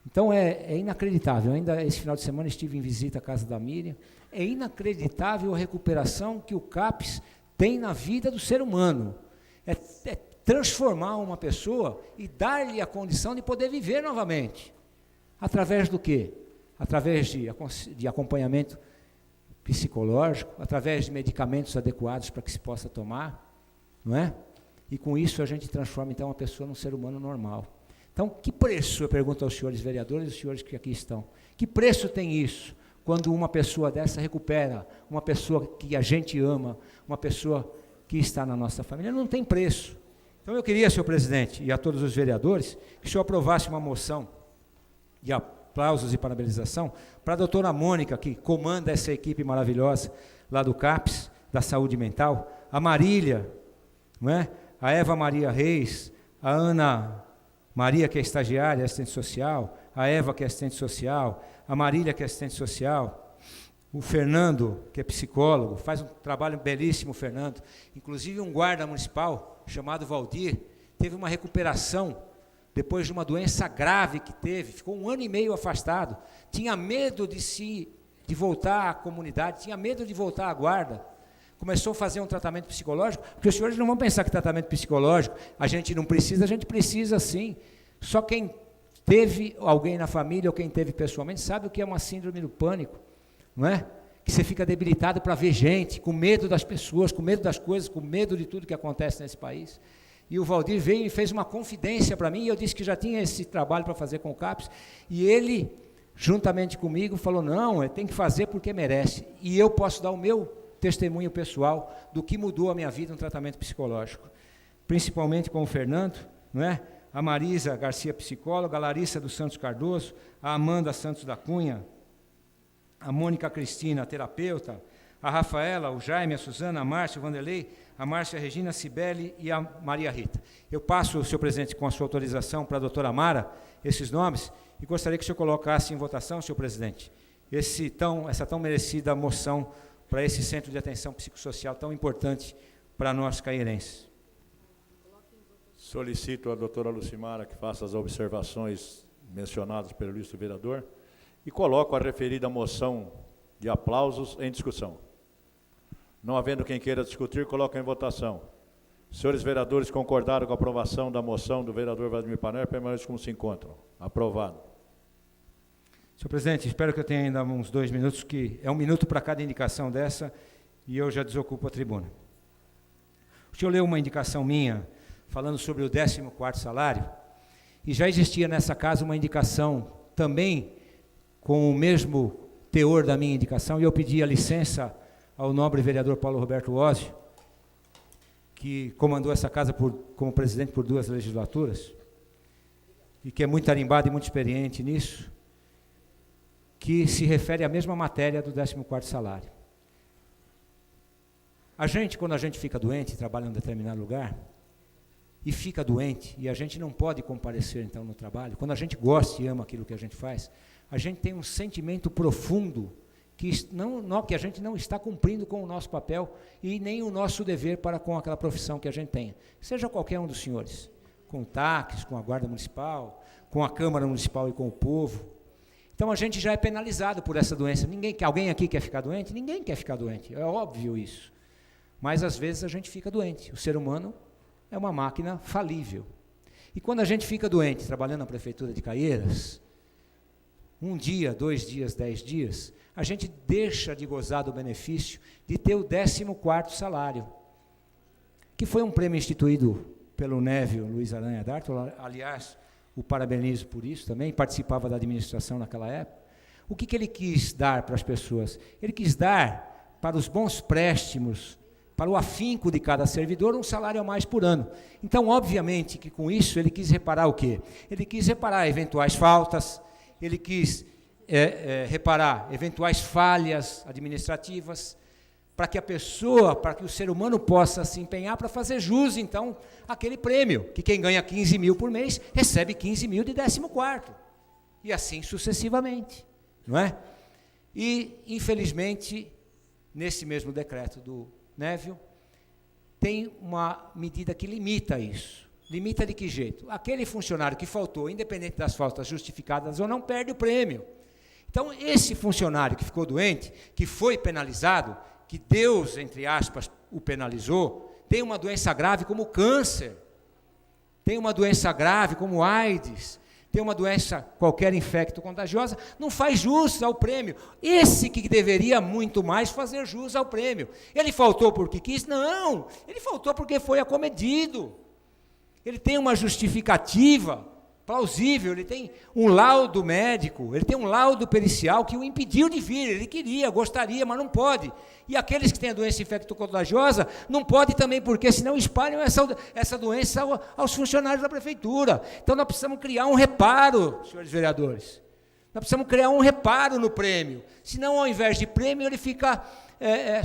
Então é inacreditável. Ainda esse final de semana estive em visita à casa da Miriam. É inacreditável a recuperação que o CAPS tem na vida do ser humano. É transformar uma pessoa e dar-lhe a condição de poder viver novamente. Através do quê? Através de acompanhamento psicológico, através de medicamentos adequados para que se possa tomar, não é? E com isso a gente transforma então a pessoa num ser humano normal. Então, que preço, eu pergunto aos senhores vereadores e os senhores que aqui estão, que preço tem isso, quando uma pessoa dessa recupera, uma pessoa que a gente ama, uma pessoa que está na nossa família? Não tem preço. Então eu queria, senhor presidente, e a todos os vereadores, que o senhor aprovasse uma moção de aplausos e parabenização para a doutora Mônica, que comanda essa equipe maravilhosa lá do CAPS, da saúde mental, a Marília, não é? A Eva Maria Reis, a Ana Maria, que é estagiária, assistente social, a Eva, que é assistente social, a Marília, que é assistente social, o Fernando, que é psicólogo, faz um trabalho belíssimo, o Fernando. Inclusive um guarda municipal, chamado Valdir, teve uma recuperação, depois de uma doença grave que teve, ficou 1 ano e meio afastado, tinha medo de voltar à comunidade, tinha medo de voltar à guarda, começou a fazer um tratamento psicológico, porque os senhores não vão pensar que tratamento psicológico a gente não precisa, a gente precisa sim, só quem teve alguém na família ou quem teve pessoalmente sabe o que é uma síndrome do pânico, não é? Que você fica debilitado para ver gente, com medo das pessoas, com medo das coisas, com medo de tudo que acontece nesse país. E o Valdir veio e fez uma confidência para mim, e eu disse que já tinha esse trabalho para fazer com o CAPS, e ele, juntamente comigo, falou, não, tem que fazer porque merece, e eu posso dar o meu testemunho pessoal do que mudou a minha vida no tratamento psicológico, principalmente com o Fernando, não é? A Marisa Garcia, psicóloga, a Larissa dos Santos Cardoso, a Amanda Santos da Cunha, a Mônica Cristina, terapeuta, a Rafaela, o Jaime, a Suzana, a Márcia, o Vanderlei, a Márcia Regina, a Cibele e a Maria Rita. Eu passo, senhor presidente, com a sua autorização para a doutora Mara, esses nomes, e gostaria que o senhor colocasse em votação, senhor presidente, essa tão merecida moção para esse centro de atenção psicossocial tão importante para nós cairenses. Solicito a doutora Lucimara que faça as observações mencionadas pelo ilustre vereador e coloco a referida moção de aplausos em discussão. Não havendo quem queira discutir, coloco em votação. Senhores vereadores concordaram com a aprovação da moção do vereador Vladimir Paner, permaneçam como se encontram. Aprovado. Senhor presidente, espero que eu tenha ainda uns 2 minutos, que é 1 minuto para cada indicação dessa, e eu já desocupo a tribuna. O senhor leu uma indicação minha, falando sobre o 14º salário, e já existia nessa casa uma indicação também com o mesmo teor da minha indicação, e eu pedi a licença ao nobre vereador Paulo Roberto Ósio, que comandou essa casa como presidente por 2 legislaturas, e que é muito tarimbado e muito experiente nisso, que se refere à mesma matéria do 14º salário. A gente, quando a gente fica doente, trabalha em um determinado lugar, e fica doente, e a gente não pode comparecer então no trabalho, quando a gente gosta e ama aquilo que a gente faz, a gente tem um sentimento profundo que a gente não está cumprindo com o nosso papel e nem o nosso dever para com aquela profissão que a gente tenha, seja qualquer um dos senhores, com o TACS, com a Guarda Municipal, com a Câmara Municipal e com o povo. Então a gente já é penalizado por essa doença. Alguém aqui quer ficar doente? Ninguém quer ficar doente, é óbvio isso. Mas às vezes a gente fica doente. O ser humano é uma máquina falível. E quando a gente fica doente, trabalhando na Prefeitura de Caieiras, 1 dia, 2 dias, 10 dias, a gente deixa de gozar do benefício de ter o 14º salário, que foi um prêmio instituído pelo Névio Luiz Aranha D'Arto, aliás, o parabenizo por isso também, participava da administração naquela época. O que ele quis dar para as pessoas? Ele quis dar para os bons préstimos, para o afinco de cada servidor, um salário a mais por ano. Então, obviamente, que com isso ele quis reparar o quê? Ele quis reparar eventuais faltas, ele quis reparar eventuais falhas administrativas, para que para que o ser humano possa se empenhar para fazer jus, então, aquele prêmio, que quem ganha 15 mil por mês, recebe 15 mil de 14º, e assim sucessivamente, não é? E, infelizmente, nesse mesmo decreto do Névio, tem uma medida que limita isso. Limita de que jeito? Aquele funcionário que faltou, independente das faltas justificadas ou não, perde o prêmio. Então, esse funcionário que ficou doente, que foi penalizado, que Deus, entre aspas, o penalizou, tem uma doença grave como câncer, tem uma doença grave como AIDS, tem uma doença qualquer infecto-contagiosa, não faz jus ao prêmio. Esse que deveria muito mais fazer jus ao prêmio. Ele faltou porque quis? Não, ele faltou porque foi acomedido. Ele tem uma justificativa plausível, ele tem um laudo médico, ele tem um laudo pericial que o impediu de vir, ele queria, gostaria, mas não pode. E aqueles que têm a doença infecto-contagiosa, não pode também, porque senão espalham essa doença aos funcionários da prefeitura. Então nós precisamos criar um reparo, senhores vereadores. Nós precisamos criar um reparo no prêmio, senão ao invés de prêmio ele fica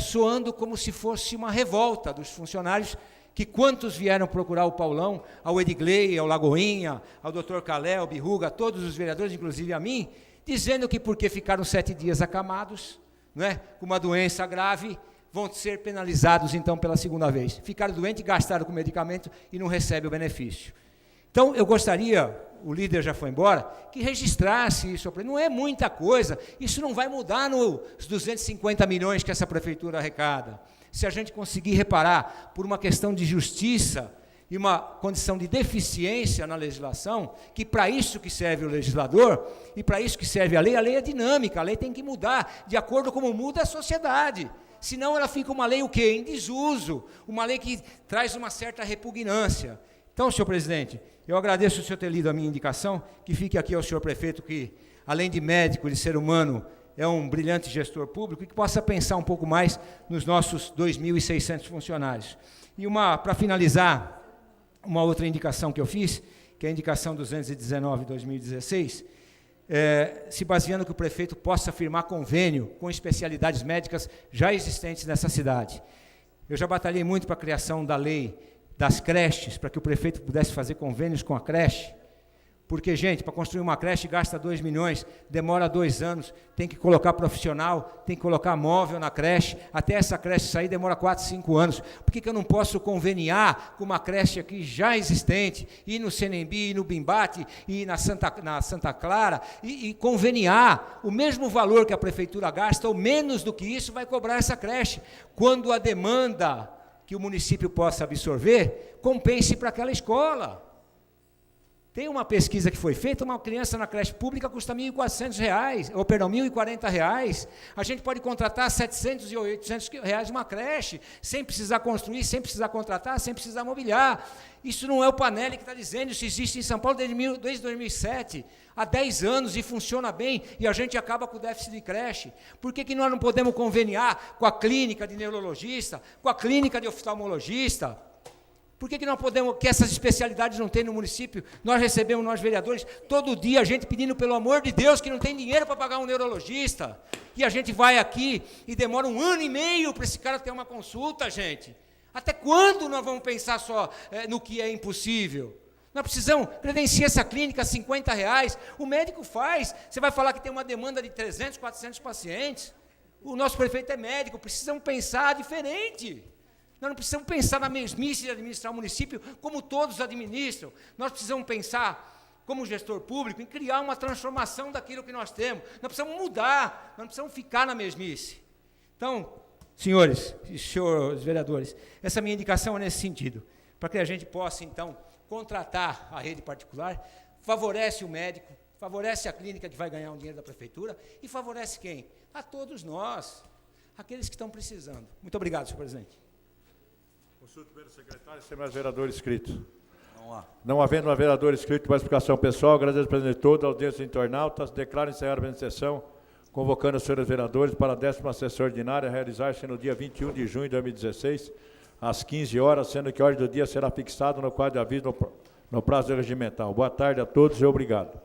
soando como se fosse uma revolta dos funcionários, que quantos vieram procurar o Paulão, ao Edgley, ao Lagoinha, ao Dr. Calé, ao Birruga, a todos os vereadores, inclusive a mim, dizendo que porque ficaram 7 dias acamados, não é, com uma doença grave, vão ser penalizados então pela segunda vez. Ficaram doentes, gastaram com medicamento e não recebem o benefício. Então eu gostaria, o líder já foi embora, que registrasse isso. Não é muita coisa, isso não vai mudar nos 250 milhões que essa prefeitura arrecada. Se a gente conseguir reparar por uma questão de justiça e uma condição de deficiência na legislação, que para isso que serve o legislador e para isso que serve a lei é dinâmica, a lei tem que mudar de acordo com como muda a sociedade. Senão ela fica uma lei o quê? Em desuso, uma lei que traz uma certa repugnância. Então, senhor presidente, eu agradeço o senhor ter lido a minha indicação, que fique aqui ao senhor prefeito que, além de médico, de ser humano, é um brilhante gestor público e que possa pensar um pouco mais nos nossos 2.600 funcionários. E para finalizar, uma outra indicação que eu fiz, que é a indicação 219/2016, se baseando que o prefeito possa firmar convênio com especialidades médicas já existentes nessa cidade. Eu já batalhei muito para a criação da lei das creches, para que o prefeito pudesse fazer convênios com a creche, porque, gente, para construir uma creche gasta 2 milhões, demora 2 anos, tem que colocar profissional, tem que colocar móvel na creche, até essa creche sair demora 4, 5 anos. Por que eu não posso conveniar com uma creche aqui já existente, ir no Senembi, ir no Bimbate, ir na Santa Clara, e conveniar o mesmo valor que a prefeitura gasta, ou menos do que isso, vai cobrar essa creche, quando a demanda que o município possa absorver, compense para aquela escola. Tem uma pesquisa que foi feita, uma criança na creche pública custa R$ 1.400, ou perdão, R$ 1.040. A gente pode contratar R$ 700 e R$ 800 uma creche, sem precisar construir, sem precisar contratar, sem precisar mobiliar. Isso não é o Panelli que está dizendo, isso existe em São Paulo desde 2007, há 10 anos, e funciona bem, e a gente acaba com o déficit de creche. Por que nós não podemos conveniar com a clínica de neurologista, com a clínica de oftalmologista? Por que nós podemos, que essas especialidades não tem no município? Nós recebemos, nós vereadores, todo dia a gente pedindo, pelo amor de Deus, que não tem dinheiro para pagar um neurologista. E a gente vai aqui e demora 1 ano e meio para esse cara ter uma consulta, gente. Até quando nós vamos pensar só no que é impossível? Nós precisamos credenciar essa clínica, R$50, o médico faz. Você vai falar que tem uma demanda de 300, 400 pacientes. O nosso prefeito é médico, precisamos pensar diferente. Nós não precisamos pensar na mesmice de administrar o município como todos administram. Nós precisamos pensar, como gestor público, em criar uma transformação daquilo que nós temos. Nós precisamos mudar, nós não precisamos ficar na mesmice. Então, senhores e senhores vereadores, essa minha indicação é nesse sentido, para que a gente possa, então, contratar a rede particular, favorece o médico, favorece a clínica que vai ganhar um dinheiro da prefeitura e favorece quem? A todos nós, aqueles que estão precisando. Muito obrigado, senhor presidente. Consulta o primeiro secretário, se tem mais vereador inscrito. Não há. Não havendo um vereador inscrito para explicação pessoal, agradeço ao presidente de todos, aos audiência internautas, declaro encerrada a presente sessão, convocando os senhores vereadores para a 10ª sessão ordinária, realizar-se no dia 21 de junho de 2016, às 15 horas, sendo que a ordem do dia será fixada no quadro de aviso no prazo regimental. Boa tarde a todos e obrigado.